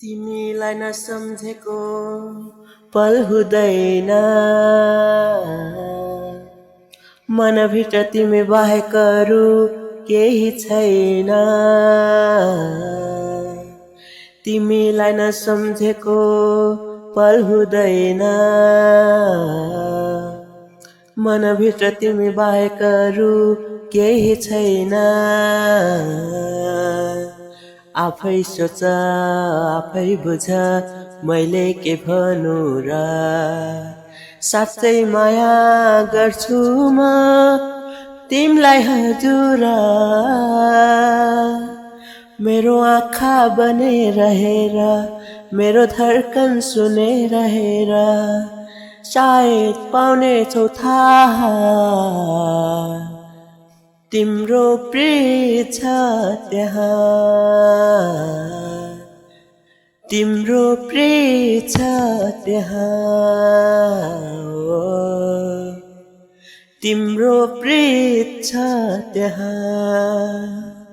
तिमीलाई नसम्झेको पल हुँदैन मनभित्र तिमी बाहेक अरू केही छैन तिमीलाई नसम्झेको पल हुँदैन मनभित्र तिमी बाहेक अरू केही छैन आफै सोच आफै बुझ मैले के भनु र साँच्चै माया गर्छु म तिमीलाई हजुर मेरो आँखा बने रहेर मेरो धड्कन सुने रहेर सायद पाउने छौ थाहा तिम्रो प्रिय छ त्यहाँ तिम्रो प्रिय छ त्यहाँ तिम्रो प्रिय छ त्यहाँ